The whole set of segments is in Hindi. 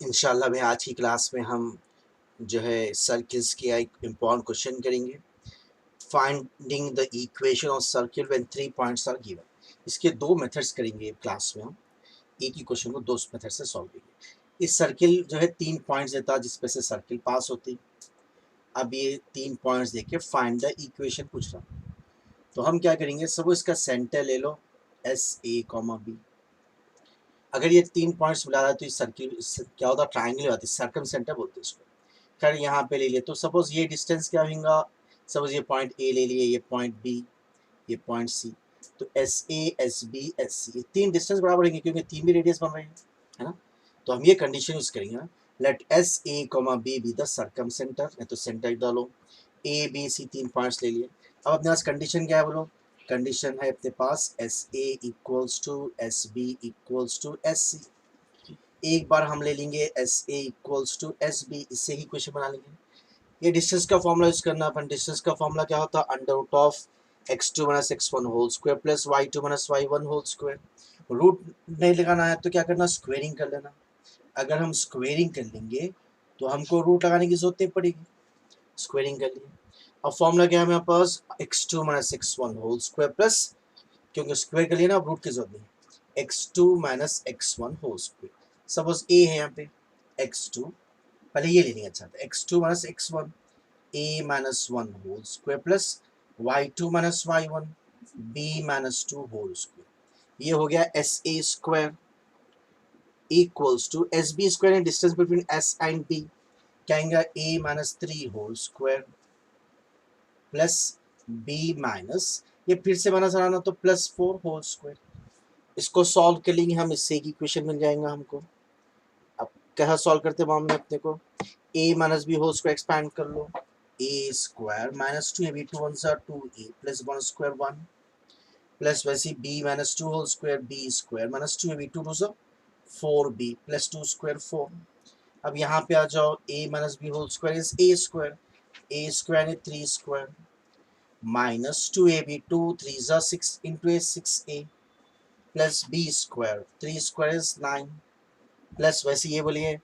इंशाल्लाह में आज की क्लास में हम जो है सर्किल्स के एक इम्पॉर्टेंट क्वेश्चन करेंगे। Finding the equation of circle when 3 points are given. इसके दो मेथड्स करेंगे क्लास में हम। एक ही क्वेश्चन को दो मेथड से सॉल्व करेंगे। इस सर्किल जो है 3 पॉइंट्स देता है जिसपे से सर्किल पास होती। अब ये 3 पॉइंट्स देके फाइंड द इक्वेशन पूछ रहा। तो हम क्या करेंगे, सब इसका सेंटर ले लो SA, B। अगर ये 3 पॉइंट्स मिला रहा है तो इस सर्किल क्या होता है, ट्राइंगल होती है, सर्कम सेंटर बोलते हैं इसको। खैर यहाँ पे ले लिए तो सपोज ये डिस्टेंस क्या होगा, सपोज ये पॉइंट ए ले लिए, ये पॉइंट बी, ये पॉइंट सी। तो SA, SB, SC ये तीन डिस्टेंस बराबर होंगे क्योंकि तीन भी रेडियस बन रहे हैं, है ना। तो हम ये कंडीशन यूज करेंगे ना, let SA, B be the circumcentre, या तो सेंटर डालो। ABC तीन पॉइंट्स ले लिए। अब अपने पास कंडीशन क्या है बोलो, कंडीशन है अपने पास SA equals to SB equals to SC। एक बार हम ले लेंगे SA इक्वल्स टू SB, इससे ही क्वेश्चन बना लेंगे। ये डिस्टेंस का फॉर्मूला यूज करना अपन। डिस्टेंस का फॉर्मूला क्या होता है, under root of x2 minus x1 whole square plus y2 minus y1 whole square. Root नहीं लगाना है तो क्या करना, स्क्वेयरिंग कर लेना। अगर हम स्क्वेयरिंग कर लेंगे तो हमको रूट लगाने की जरूरत नहीं पड़ेगी, स्क्वेयरिंग कर लिए। अब फॉर्मूला क्या है मेरे पास, x2 minus x1 whole square plus, क्योंकि स्क्वायर कर लिए ना, रूट की जरूरत नहीं, x2 minus x1 whole square. Suppose a है यहाँ पे x2, पहले ये ले लेंगे। अच्छा तो x2 minus x1, a minus 1 whole square plus y2 minus y1 b minus 2 whole square. ये हो गया SA square equals to SB square, distance between S and B क्या आएगा, a minus 3 whole square plus b minus, ये फिर से माइनस आना तो प्लस 4 होल स्क्वायर। इसको सॉल्व कर लेंगे हम, इससे एक इक्वेशन मिल जाएगा हमको। अब क्या सॉल्व करते मामले अपने को, a minus b whole square expand कर लो, a square minus 2ab, 2 one सा 2a प्लस 1 स्क्वायर 1 प्लस वैसे b minus 2 whole square, b square minus 2ab, 2 two सा 4b प्लस 2 स्क्वायर 4। अब यहाँ पे आ जाओ, a minus b whole square is a square है 3 स्क्वायर माइनस 2ab, 2 3 सा 6 into a 6a plus b square 3 square is 9 plus वैसे ये बोलिए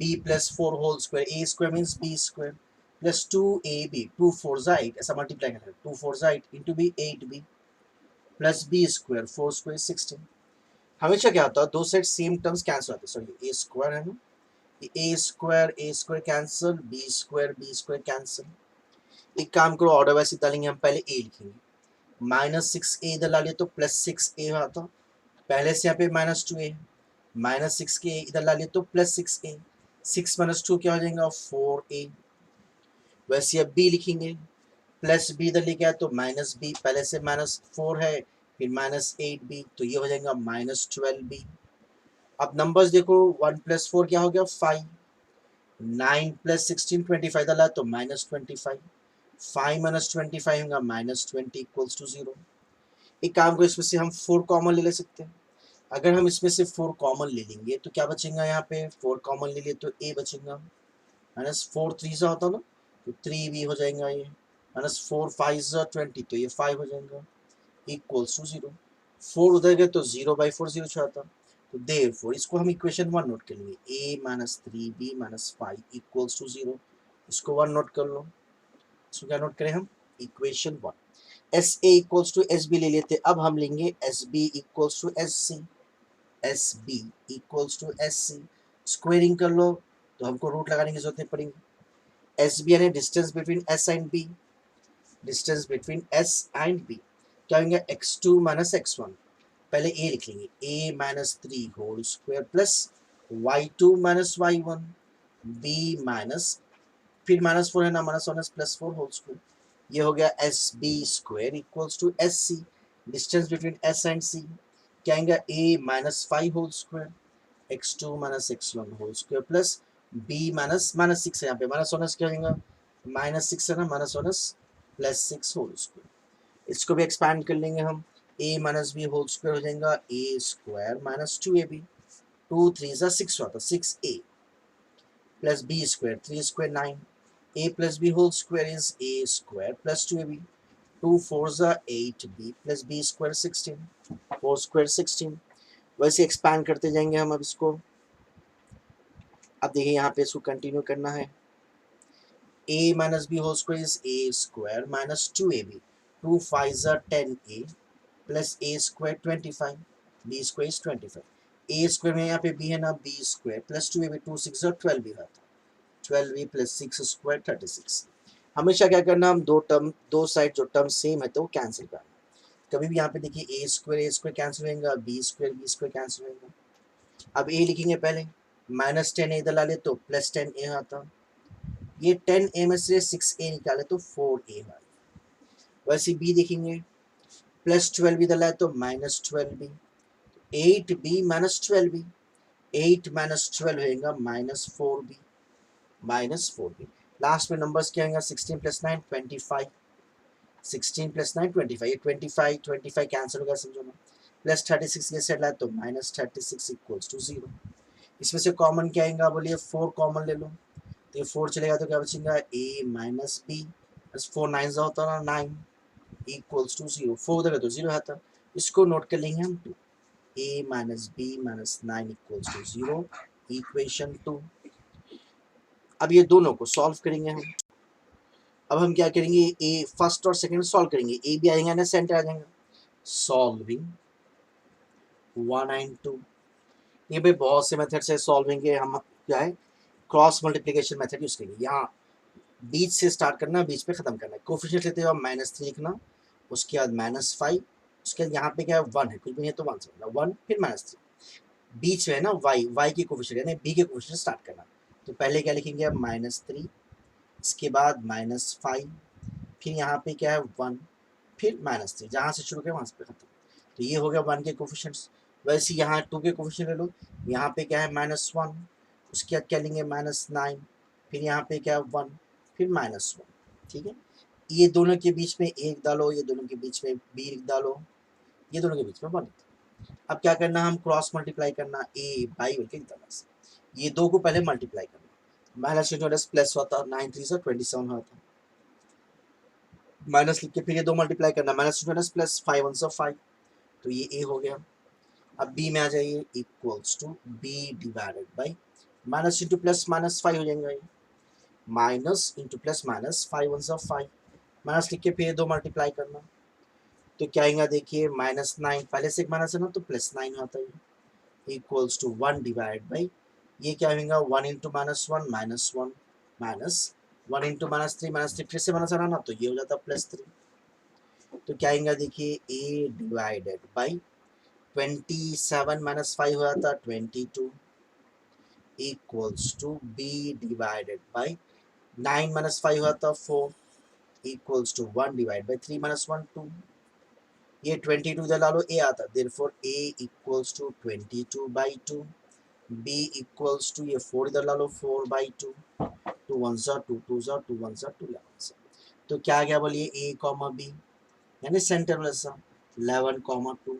b plus 4 whole square, a square means b square plus 2ab, 2 4 ज़ा 8, ऐसा मल्टीप्लाई करना है, 2 4 ज़ा 8 into b 8b plus b square 4 square 16। हमेशा क्या होता है, दो साइड सेम टर्म्स कैंसिल होते हैं। सॉरी a स्क्वायर है ना, ए square cancel, B square cancel. एक काम करो, ऑर्डर वाइज डालेंगे हम, पहले a लिखेंगे, माइनस 6a इधर ला लिए तो प्लस 6a आता, पहले से यहाँ पे माइनस 2a, माइनस 6a इधर ला लिए तो प्लस 6a, 6 माइनस 2 क्या हो जाएगा 4a। वैसे अब b लिखेंगे, प्लस b इधर लिखा है तो माइनस b, पहले से माइनस 4 है, फिर माइनस 8b, तो ये हो जाएगा माइनस 12b। अब नंबर्स देखो, 1 प्लस 4 क्या हो गया 5, 9 प्लस 16 25 डाला तो माइनस 25, 5 माइनस 25 होगा माइनस 20 इक्वल्स टू 0। एक काम को, इसमें से हम 4 कॉमन ले सकते हैं। अगर हम इसमें से 4 कॉमन ले लेंगे तो क्या बचेगा, यहाँ पे 4 कॉमन ले लिए तो a बचेगा, माइनस 4 3 सा होता ना तो 3 भी हो जाएगा ये, माइनस 4 5 20 तो ये 5 हो जाएगा इक्वल्स टू 0। 4 उधर गए तो 0 बाई 4 0 आता, तो देयरफॉर इसको हम इक्वेशन 1 नोट कर लेंगे, a minus 3b minus 5 equals to 0। इसको 1 नोट कर लो। इसको क्या नोट करें हम, equation 1। SA equals to SB ले लेते, अब हम लेंगे SB equals to SC, SB equals to SC। Squaring कर लो तो हमको रूट लगाने की जरूरत नहीं पड़ेगी। SB यानी distance between S and B, distance between S and B क्या होंगे, x2 माइनस x1, पहले a लिख लेंगे, a minus 3 whole square plus y2 minus y1 b minus, फिर माइनस 4 है ना, माइनस 1 प्लस 4 होल स्क्वायर। ये हो गया SB square equals to SC, distance between S and C क्या आएगा, a minus 5 whole square x2 minus x1 whole square plus b minus minus 6 है, यहाँ पे माइनस 1 क्या होगा, माइनस 6 है ना, माइनस 1 प्लस 6 होल स्क्वायर। इसको भी एक्सपैंड कर लेंगे हम, a minus b whole square हो जाएगा a स्क्वायर माइनस 2ab, 2 3 सा 6 होता, 6a plus b square 3 square 9, a plus b whole square is a square plus 2ab, 2 4 सा 8b plus b square 16, 4 square 16। वैसे एक्सपैंड करते जाएंगे हम अब इसको, अब देखिए यहाँ पे इसको कंटिन्यू करना है, a minus b whole square is a square minus 2ab, 2 5 are 10a plus a square 25, b square is 25, a square में यहाँ पे b है ना, b square plus 2ab, 2 6 और 12 भी आता, 12a plus 6 square 36। हमेशा क्या करना, हम दो साइड जो टर्म सेम है तो कैंसिल करना। कभी भी यहाँ पे देखिए a square कैंसिल होगा, b square कैंसिल होगा। अब a लिखेंगे पहले, -10a इधर ला ले तो +10a आता, ये 10a में से 6a निकाले तो 4a आता। वैसे b देखेंगे, +12 इधर लाए तो -12b, 8b -12b, 8 -12 होगा -4b, लास्ट में नंबर्स क्या होगा, 16 + 9 25, 16 + 9 25, ये 25 कैंसिल होगा समझो ना, +36 ये सेट लाए तो -36 = 0। इसमें से कॉमन क्या आएगा, बोलिए 4 कॉमन ले लो, तो ये 4 चलेगा तो क्या बचेगा, a - b, 4 9 होता है ना 9 = 0, 4 उधर है तो 0 आता, इसको नोट कर लेंगे हम 2, a - b - 9 = 0, इक्वेशन 2। अब ये दोनों को सॉल्व करेंगे हम। अब हम क्या करेंगे, ए फर्स्ट और सेकंड सॉल्व करेंगे, ए भी आ जाएगा ना, सेंटर आ जाएगा, सॉल्विंग 1 एंड 2। ये भाई बहुत से मेथड से सॉल्विंग के हम क्या है, क्रॉस मल्टीप्लिकेशन मेथड यूज करेंगे। यहाँ बीच से स्टार्ट करना, बीच पे खत्म करना है। कोफिशिएंट लेते हो -3 लिखना, उसके बाद -5, उसके बाद यहाँ पे क्या है 1 है, कुछ भी नहीं है तो 1 से 1 फिर -3, बीच में है ना y की कोफिशिएंट यानी b के कोफिशिएंट स्टार्ट करना। तो पहले क्या लिखेंगे अब -3, इसके बाद -5, फिर यहाँ पे क्या है 1, फिर -3, जहाँ से शुरू किया वहाँ से खत्म। तो ये हो गया 1 के कोफिशिएंट्स। वैसे यहाँ 2 के कोफिशिएंट ले लो, यहाँ पे क्या है -1, उसके बाद क्या लेंगे -9, फिर यहाँ पे क्या है 1, फिर -1, ठीक है। ये दोनों के बीच में 1 डालो, ये दोनों के बीच में b डालो, ये दोनों के बीच में 1। अब क्या करना, हम क्रॉस मल्टीप्लाई करना, a बाई बल्कि से ये दो को पहले मल्टीप्लाई करना, माइनस प्लस होता, 9 3 27 होता, माइनस लिख के फिर ये दो मल्टीप्लाई करना, -+ 5 1 5, तो ये a हो गया। अब b में आ जाइए, equals to b divided by minus into plus -5 हो जाएगा, ये माइनस इंटू प्लस -5 1 5, माइनस लिख के फिर दो मल्टीप्लाई करना, तो क्या आएगा देखिए -9, पहले से एक माइनस है ना तो +9 आता है, इक्वल्स टू 1 डिवाइड बाई ये क्या होगा 1 इंटू -1 -1 माइनस 1 इंटू -3 फिर से माइनस आना ना तो ये हो जाता +3। तो क्या आएगा देखिए a डिवाइडेड बाई 27 -5 हो जाता 22, equals to b divided by 9 -5 हो जाता 4, इक्वल्स टू 1 डिवाइड बाई 3 -1 2, ये 22 इधर डालो a आता, therefore a equals to 22/2, b equals to ये 4 इधर ला लो 4/2, 2 1 2 2 2 1 2 11। तो क्या गया बोलिए a कॉमा b यानी सेंटर वाला सा 11,2।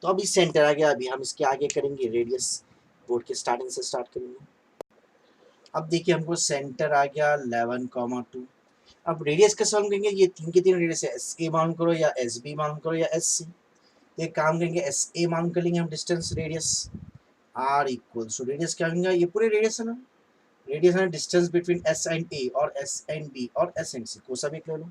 तो अभी सेंटर आ गया, अभी हम इसके आगे करेंगे रेडियस, बोर्ड के स्टार्टिंग से स्टार्ट करेंगे। अब देखिए हमको सेंटर आ गया 11,2। अब रेडियस का सॉल्व करेंगे, ये तीन के तीन रेडियस है, एस ए मालूम करो या एस बी मालूम करो या एस सी। एक काम करेंगे एस ए मालूम कर लेंगे हम, distance radius r equals to radius क्या होगा, ये पूरे रेडियस है ना, रेडियस है distance between S and A और एस एंड बी और एस एंड सी, को सा भी ले लो।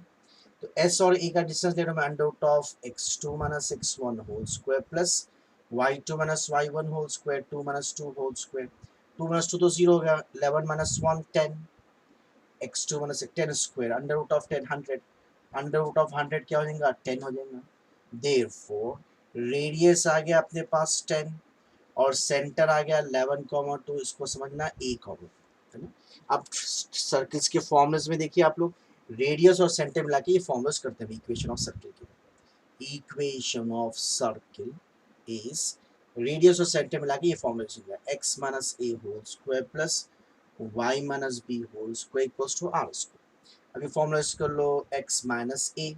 तो एस और ए का डिस्टेंस ले लो मैं under of x2 - x1 whole square plus y2 - y1 whole square 2 - 2 whole square, 2 - 2 तो 0 हो गया, 11 - 1 10, x2 - 10 square under root of 10 100, under root of 100 क्या हो जाएगा 10 हो जाएगा। देयरफॉर रेडियस आ गया अपने पास 10 और सेंटर आ गया 11,2, इसको समझना a कॉमा, है ना। अब सर्कल्स के फॉर्मूलेस में देखिए आप लोग, रेडियस और सेंटर मिला के ये फॉर्मूलाज करते हैं इक्वेशन ऑफ सर्कल के। Equation of circle is radius और सेंटर मिला के ये फॉर्मूला होगा x minus a whole square plus y minus b whole square equals to r square. अभी फॉर्मूला कर लो, x माइनस a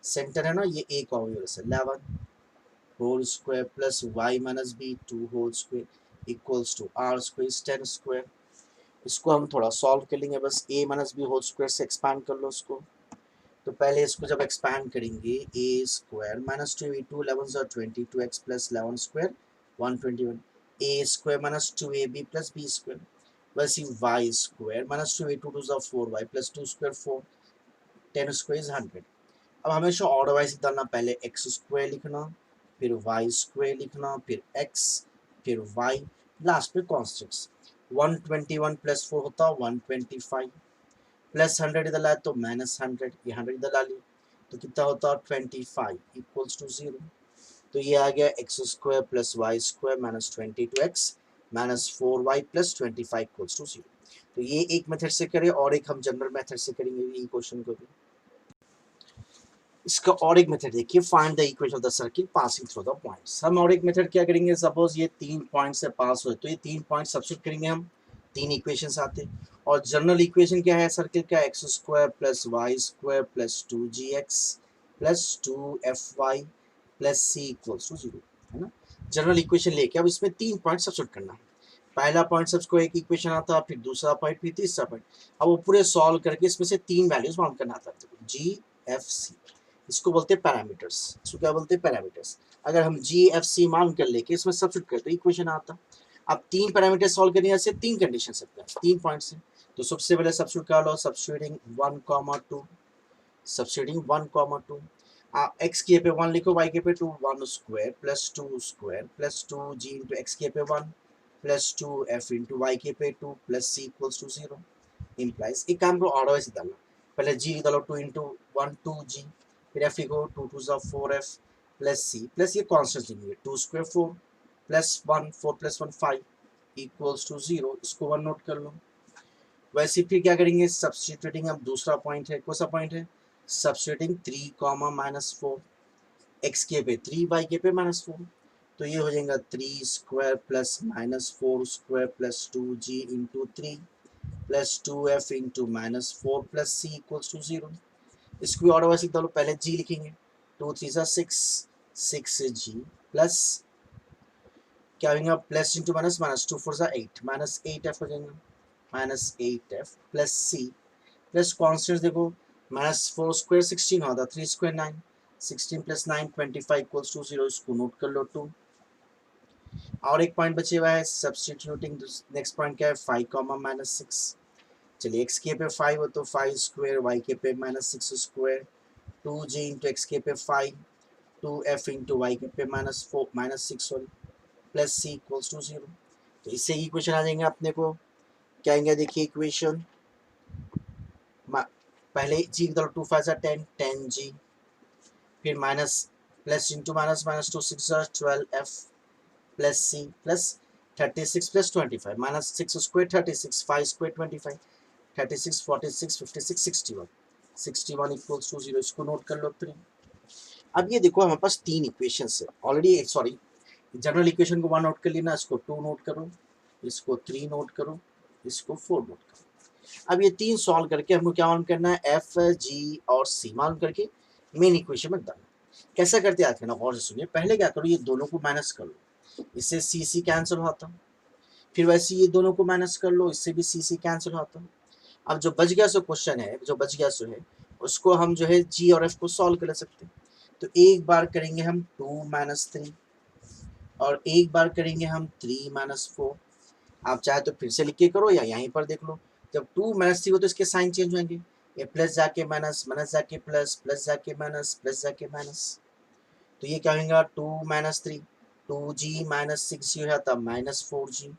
सेंटर है ना, ये a का होगा 11 whole square plus y minus b 2 whole square equals to r square 10 square. इसको हम थोड़ा सॉल्व कर लेंगे, बस a minus b whole square से एक्सपांड कर लो उसको। तो पहले इसको जब एक्सपांड करेंगे a square minus 2 11 22 x plus 11 square 121, a square minus 2ab plus b square वैसे y square minus 2 two two ज़ा 4y plus 2 square 4 10 square is 100। अब हमेशा ऑर्डर वाइज डालना, पहले x स्क्वायर लिखना, फिर y स्क्वायर लिखना, फिर x, फिर y, लास्ट पे कॉन्स्टेंट्स। 121 प्लस 4 होता 125, प्लस 100 इधर लाए तो माइनस 100, ये 100 इधर ला लिया तो कितना होता 25 इक्वल्स टू 0। तो ये आ गया x square plus y square minus 22x minus 4y plus 25 equals to 0। तो ये एक मेथड से करें और एक हम जनरल मेथड से करेंगे ये क्वेश्चन को भी। इसका और एक मेथड देखिए, find the equation of the circle passing through the points. हम और एक मेथड क्या करेंगे, सपोज ये 3 पॉइंट से पास हो तो ये 3 पॉइंट सब्स्टिट्यूट करेंगे हम, 3 इक्वेशंस आते। और जनरल इक्वेशन क्या है सर्किल का, x square plus y square plus 2gx plus 2fy plus c equals to 0, है ना। जनरल इक्वेशन लेके अब इसमें 3 पॉइंट सब्स्टिट्यूट करना है। पहला पॉइंट सबको एक इक्वेशन आता, फिर दूसरा पॉइंट, फिर तीसरा पॉइंट। अब वो पूरे सॉल्व करके इसमें से 3 वैल्यूज माउंट करना आता है, जी एफ सी, इसको बोलते हैं पैरामीटर्स। इसको क्या बोलते हैं, पैरामीटर्स। अगर हम जी एफ सी मान कर लेके इसमें सब्स्टिट्यूट करते तो इक्वेशन आता। अब 3 पैरामीटर सॉल्व करने से 3 कंडीशन सकते हैं 3 पॉइंट से। तो सबसे पहले सब्स्टिट्यूट कर लो, सब्स्टिट्यूटिंग 1,2, सब्स्टिट्यूटिंग 1,2। एक्स के पे 1 लिखो, वाई के पे 2, 1 स्क्वायर प्लस 2 स्क्वायर प्लस 2 जी इंटू एक्स के पे 1 प्लस 2 एफ इंटू वाई के पे 2 plus c equals to 0 implies. एक काम को ऑर्डर से डालना, पहले जी डालो 2 इंटू 1 2g, फिर एफ लिखो 2 टू ज़ा 4f प्लस सी प्लस ये कॉन्स्टेंट लिखेंगे 2 square 4 plus 1 4 plus 1 5 equals to 0, इसको 1 नोट कर लो। वैसे फिर क्या करेंगे, सब्स्टिट्यूटिंग, अब दूसरा पॉइंट है, कौन सा पॉइंट है, सब्स्टिट्यूटिंग 3 कॉमा माइनस 4, एक्स के पे 3 वाई के पे माइनस 4। तो ये हो जाएगा 3 square plus minus 4 square plus 2g into 3 plus 2f into minus 4 plus c equals to 0। इसको भी ऑर्डर वाइज लिख दो, पहले g लिखेंगे 2 3 सा 6 6g प्लस क्या होगा प्लस इंटू माइनस माइनस 2 4 सा 8 माइनस 8f हो जाएगा minus 8f plus c plus constant देखो, माइनस 4 स्क्वायर 16 होता, 3 स्क्वायर 9, 16 प्लस 9 25 इक्वल्स टू 0, इसको नोट कर लो 2। और एक पॉइंट बचे हुआ है सब्स्टिट्यूटिंग, नेक्स्ट पॉइंट क्या है 5 कॉमा माइनस 6। चलिए एक्स के पे 5 हो तो 5 स्क्वायर, वाई के पे minus 6 square, 2g into x के पे 5, 2f इंटू वाई के पे minus 4 minus 6 sorry plus c equals to 0। तो इससे इक्वेशन आ जाएंगे अपने को, क्या आएंगे देखिए इक्वेशन, पहले जी की तरफ 2 5 सा 10 10g, फिर minus plus into minus minus 2 6 12f plus c plus 36 plus 25 minus 6 square 36 5 square 25 36 46 56 61 61 equals to 0, इसको नोट कर लो 3। अब ये देखो हमारे पास 3 इक्वेशंस है ऑलरेडी, सॉरी जनरल इक्वेशन को 1 नोट कर लेना, इसको 2 नोट करो, इसको 3 नोट करो, इसको 4 नोट करो। अब ये 3 सॉल्व करके हमको क्या मालूम करना है, एफ जी और सी मालूम करके मेन इक्वेशन में डालना। कैसा करते याद करना, गौर से सुनिए। पहले क्या करो, ये दोनों को माइनस कर लो, इससे सी सी कैंसिल होता, फिर वैसे ये दोनों को माइनस कर लो, इससे भी सी सी कैंसिल होता। अब जो बच गया सो क्वेश्चन है, जो बच गया सो है उसको हम जो है जी और एफ को सॉल्व कर सकते हैं। तो एक बार करेंगे हम 2 माइनस 3 और एक बार करेंगे हम 3 माइनस 4। आप चाहे तो फिर से लिख के करो या यहीं पर देख लो, जब 2 माइनस 3 हो तो इसके साइन चेंज होंगे, ये प्लस जाके माइनस, माइनस जाके प्लस, प्लस जाके माइनस, प्लस जाके माइनस। तो ये क्या होगा 2 माइनस 3 2g माइनस 6g हो जाता माइनस 4g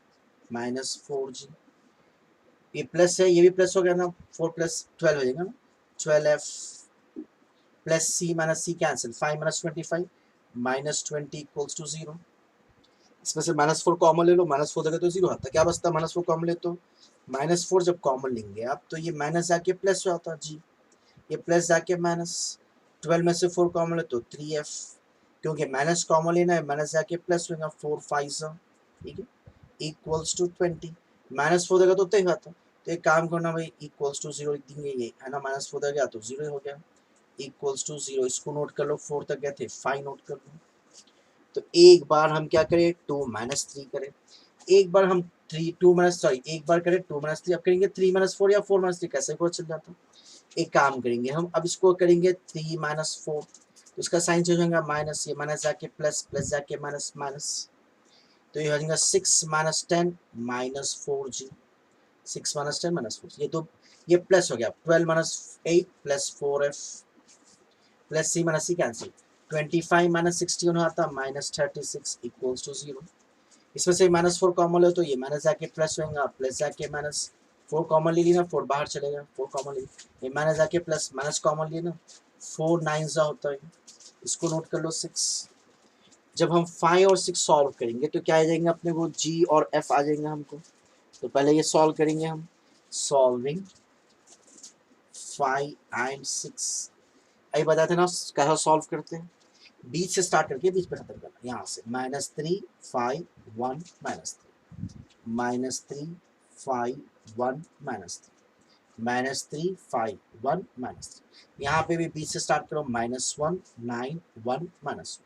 माइनस 4g, ये प्लस है ये भी प्लस हो गया ना, 4 प्लस 12 हो जाएगा ना 12f plus c minus c cancel, 5 minus 25 minus 20 equals to 0। इसमें से माइनस 4 कॉमन ले लो, माइनस 4 देगा तो 0 आता, क्या बचता माइनस 4 कॉमन ले तो माइनस 4 जब कॉमन लेंगे आप तो ये माइनस जाके प्लस हो जाता जी, ये प्लस जाके माइनस, 12 में से 4 कॉमन ले तो 3f, क्योंकि माइनस कॉमन लेना है माइनस जाके प्लस होगा 4 5 ठीक है इक्वल्स टू 20, माइनस 4 देगा तो तय आता। तो एक काम करना भाई इक्वल्स टू 0 लिख देंगे, ये है ना माइनस 4 देगा तो 0 हो गया इक्वल्स टू 0, इसको नोट कर लो, 4 तक गए थे 5 नोट कर लो। तो एक बार हम क्या करें 2 माइनस 3 करें, एक बार हम 3 2 माइनस सॉरी एक बार करें 2 माइनस 3, अब करेंगे 3 माइनस 4 या 4 माइनस 3, कैसे को चल जाता। एक काम करेंगे हम, अब इसको करेंगे 3 माइनस 4, तो इसका साइन चेंज होगा माइनस, ये माइनस जाके प्लस, प्लस जाके माइनस माइनस, तो ये हो जाएगा 6 minus 10 minus 4g 6 minus 10 minus 4, ये प्लस हो गया 12 minus 8 plus 4f plus c minus c cancel, 25 minus 61 आता माइनस 36 इक्वल्स टू 0। इसमें से माइनस 4 कॉमन ले तो ये माइनस जाके प्लस होगा, प्लस जाके माइनस 4 कॉमन ले लेना, 4 बाहर चलेगा, 4 कॉमन ले, ये माइनस जाके प्लस माइनस कॉमन लेना, 4 9 जा होता है, इसको नोट कर लो 6। जब हम 5 और 6 सॉल्व करेंगे तो क्या आ जाएंगे अपने को, g और f आ जाएंगे हमको। तो पहले ये सॉल्व करेंगे हम, सॉल्विंग 5 एंड 6, अभी बताते ना कैसे सॉल्व करते हैं, बीच से स्टार्ट करके बीच पे खत्म करना, यहाँ से -3 5 1 -3 5 1 -3 5 1 -3, यहाँ पे भी बीच से स्टार्ट करो, -1 9 1 -1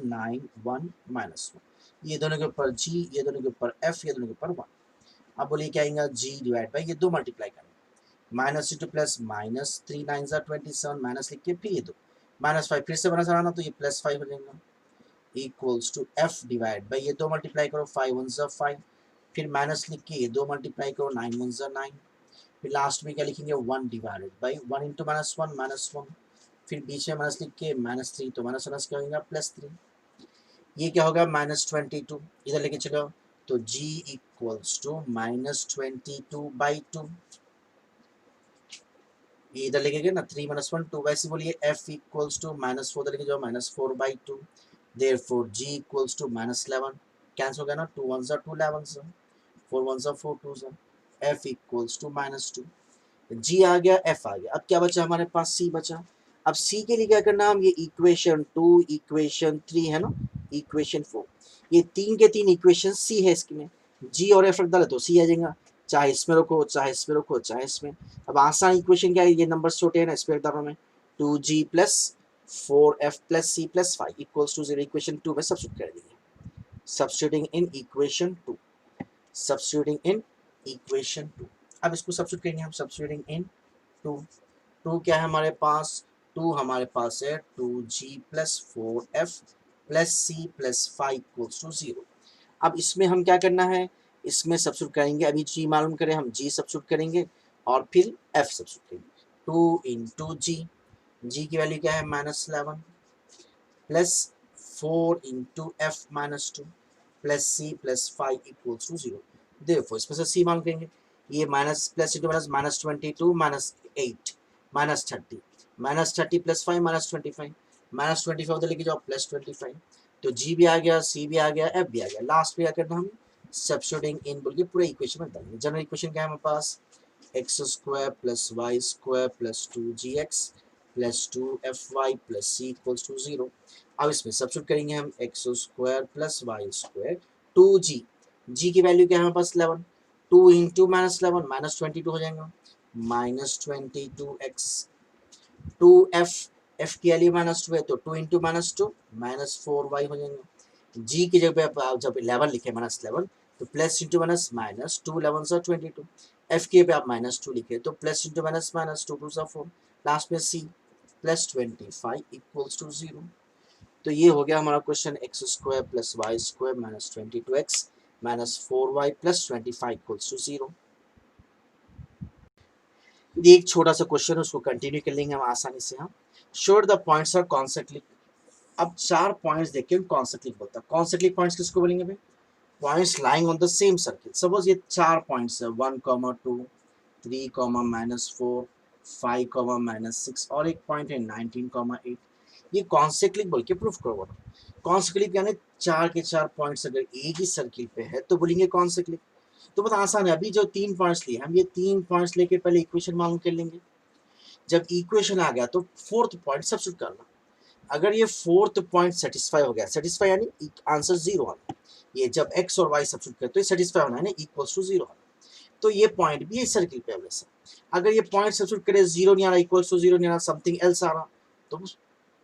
9 1 -1, ये दोनों के ऊपर g, ये दोनों के ऊपर f, ये दोनों के ऊपर 1। अब बोलिए क्या आएगा, g डिवाइड बाई ये दो मल्टीप्लाई करना, -2 प्लस -3 9 27 माइनस लिख के फिर ये दो, -5 फिर से बना आना तो ये +5 हो जाएगा, equals to f divide by ये दो मल्टीप्लाई करो, 5 1 5, फिर माइनस लिख के ये दो मल्टीप्लाई करो, 9 1 9, फिर लास्ट में क्या लिखेंगे 1 डिवाइडेड बाई 1 इंटू -1, फिर बीच में माइनस लिख के -3, तो माइनस माइनस क्या होगा +3, ये क्या होगा -22, इधर लेके चलो तो g इक्वल्स टू -22/2, ये इधर लेके गए ना 3 - 1 2, वैसे बोलिए f इक्वल्स टू -4 इधर लेके जाओ -4/2, therefore g equals to -11, cancel हो गया ना, 2 1 2 11, 4 1 4 2, f इक्वल्स टू -2, g आ गया, f आ गया, अब क्या बचा हमारे पास, c बचा। अब c के लिए क्या करना, हम ये इक्वेशन 2 इक्वेशन 3 है ना, इक्वेशन 4, ये तीन के तीन इक्वेशन c है, इसमें g और f रख डाले तो c आ जाएगा, चाहे इसमें रखो चाहे इसमें रखो चाहे इसमें। अब आसान इक्वेशन क्या है, ये नंबर छोटे हैं ना, इस पे रख डालो मैं 2g plus 4f plus c plus 5 equals to 0, equation 2 में सब्स्टिट्यूट कर देंगे, substituting in equation 2, substituting in equation 2। अब इसको सब्स्टिट्यूट करेंगे हम, सब्स्टिट्यूटिंग इन 2, 2 क्या है हमारे पास, 2 हमारे पास है 2g plus 4f plus c plus 5 equals to 0। अब इसमें हम क्या करना है, इसमें सब्स्टिट्यूट करेंगे, अभी g मालूम करें हम, g सब्स्टिट्यूट करेंगे और फिर f सब्स्टिट्यूट करेंगे, 2 इंटू g की वैल्यू क्या है -11 plus 4 into f -2 plus c plus 5 equals to 0। देखो इसमें से c मान करेंगे, ये minus plus into minus -22 -8 -30 -30 plus 5 -25 -25 उधर लेके जाओ +25, तो g भी आ गया, c भी आ गया, f भी आ गया, लास्ट में क्या करना हम सब्स्टिट्यूटिंग इन बोल के पूरे इक्वेशन में डालेंगे। जनरल इक्वेशन क्या है हमारे पास, x² plus y² plus 2gx plus 2fy plus c equals to 0। अब इसमें सब्स्टिट्यूट करेंगे हम x² plus y² 2g, g की वैल्यू क्या है हमारे पास 11, 2 इंटू -11 -22 हो जाएगा, -22x 2f, f की वैल्यू -2 है तो 2 इंटू -2 -4y हो जाएगा, g की जगह पे आप जब 11 लिखे -11 तो plus into minus minus 2 11 22, f के पे आप -2 लिखे तो plus into minus minus 2 2 4, last में c प्लस 25 इक्वल्स टू 0। तो ये हो गया हमारा question, x² plus y² minus 22x minus 4y plus 25 equals to 0। ये एक छोटा सा क्वेश्चन है, उसको कंटिन्यू कर लेंगे हम आसानी से। हम श्योर द पॉइंट्स आर कॉन्सेक्टली, अब 4 पॉइंट्स देखिए कॉन्सेक्टली बोलता है, कॉन्सेक्टली पॉइंट्स किसको बोलेंगे भाई, points lying on the same circle. Suppose ये 4 पॉइंट्स है 1, 2, 3, -4, 5, -6 और एक पॉइंट है 19, 8, ये कॉन्सेक्टली बोल के प्रूफ करो। कॉन्सेक्टली यानी 4 के 4 पॉइंट्स अगर एक ही सर्किल पे है तो बोलेंगे कॉन्सेक्टली। तो बहुत आसान है, अभी जो 3 पॉइंट्स लिए हम, ये 3 पॉइंट्स लेके पहले इक्वेशन मालूम कर लेंगे, जब इक्वेशन आ गया तो फोर्थ पॉइंट सब्स्टिट्यूट करना। अगर ये फोर्थ पॉइंट सेटिस्फाई हो गया, सेटिस्फाई यानी आंसर 0 आना, ये जब x और y सब्स्टिट्यूट करते तो ये सेटिस्फाई होना है ना, इक्वल्स टू 0 आना, तो ये पॉइंट भी ये सर्किल पे वैसे। अगर ये पॉइंट सब्स्टिट्यूट करे 0 नहीं आ रहा, इक्वल्स टू 0 नहीं आ रहा, समथिंग एल्स आ रहा, तो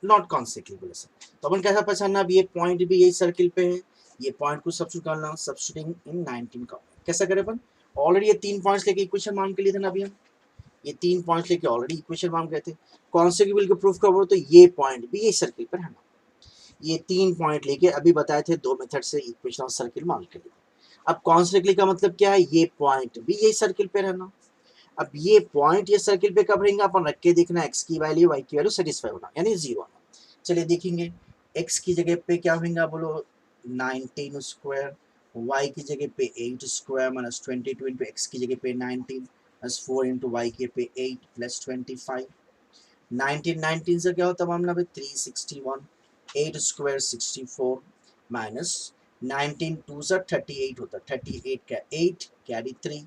नॉट कॉन्सेक्टिव ऐसा। तो अपन कैसा पहचानना, अब ये पॉइंट भी यही सर्किल पे है, ये पॉइंट को सब्स्टिट्यूट करना, सब्स्टिट्यूटिंग इन 19 का कैसा करें अपन, ऑलरेडी ये 3 पॉइंट्स लेके इक्वेशन मान के लिए थे ना अभी हम, ये 3 पॉइंट्स लेके ऑलरेडी इक्वेशन मान गए थे, कॉन्सेक्टिव के प्रूफ करो तो ये पॉइंट भी यही सर्किल पर है ना, ये 3 पॉइंट लेके अभी बताए थे 2 मेथड से इक्वेशन ऑफ सर्किल मान के लिए। अब कॉन्स्टेंटली का मतलब क्या है, ये पॉइंट भी यही सर्किल पे रहना। अब ये पॉइंट ये सर्किल पे कब रहेंगे, अपन रख के देखना एक्स की वैल्यू वाई की वैल्यू सेटिस्फाई होना यानी जीरो आना। चलिए देखेंगे एक्स की जगह पे क्या होगा, बोलो 19 स्क्वायर, वाई की जगह पे 8 स्क्वायर माइनस 22 इंटू एक्स की जगह पे 19 प्लस 4 इंटू वाई के पे 8 प्लस 25। 19 से क्या होता है मामला में 361, 8 स्क्वायर 64 माइनस 19 टू से 38 होता है, 38 का 8 कैरी 3,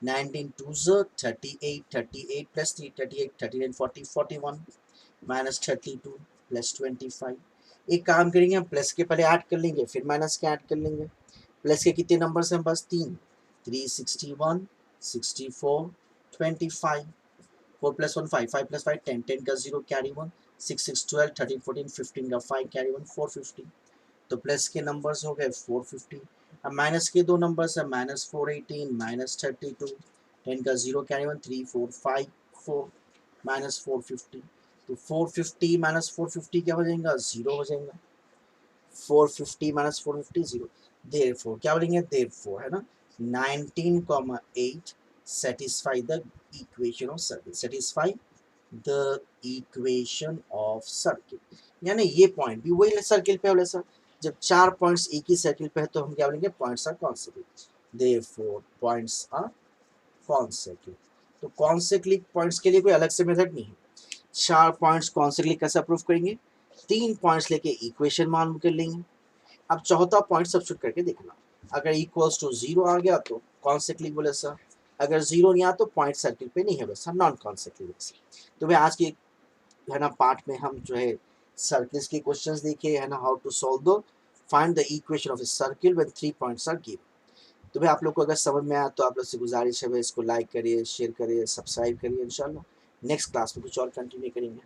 19 टू से 38, 38 प्लस 3 38, 39 40 41 माइनस 32 प्लस 25। एक काम करेंगे हम प्लस के पहले ऐड कर लेंगे फिर माइनस के ऐड कर लेंगे। प्लस के कितने नंबर हैं बस तीन, 361, 64, 25। 4 प्लस 1 5, 5 प्लस 5 10, 10 का 0 कैरी 1, 6 6 12, 13 14 15 का 5 कैरी 1 450। तो प्लस के नंबर्स हो गए 450। अब माइनस के दो नंबर्स है माइनस 418 माइनस 32, 10 का 0 कैरी 1 3 4 5 4 माइनस 450। तो 450 माइनस 450 क्या हो जाएगा, जीरो हो जाएगा। 450 माइनस 450 जीरो। देयरफॉर क्या बोलेंगे, देयरफॉर है ना 19,8 satisfy the equation of circle, satisfy the equation of circle। यानी ये पॉइंट भी वही सर्किल पे है सर, जब चार पॉइंट्स एक ही सर्किल पे है तो हम क्या बोलेंगे, points are consecutive, therefore points are consecutive. तो कॉन्सेक्यूटिव पॉइंट्स के लिए कोई अलग से मेथड नहीं है। चार पॉइंट्स कॉन्सेक्यूटिव कैसे प्रूव करेंगे, तीन पॉइंट्स लेके इक्वेशन मान कर लेंगे। अब चौथा पॉइंट सब्स्टिट्यूट करके देखना, अगर इक्वल्स टू जीरो आ गया तो कॉन्सेक्यूटिव बोले सर, अगर जीरो नहीं आया तो पॉइंट सर्किल पे नहीं है बोले सर, नॉन कॉन्सेक्यूटिव। तो भाई आज के है ना पार्ट में हम जो है सर्किल्स के क्वेश्चंस देखे है ना, how to solve the find the equation of a circle when 3 points are given. तो भाई आप लोग को अगर समझ में आया तो आप लोग से गुजारिश है भाई इसको लाइक करिए, शेयर करिए, सब्सक्राइब करिए। इंशाल्लाह नेक्स्ट क्लास में कुछ और कंटिन्यू करेंगे।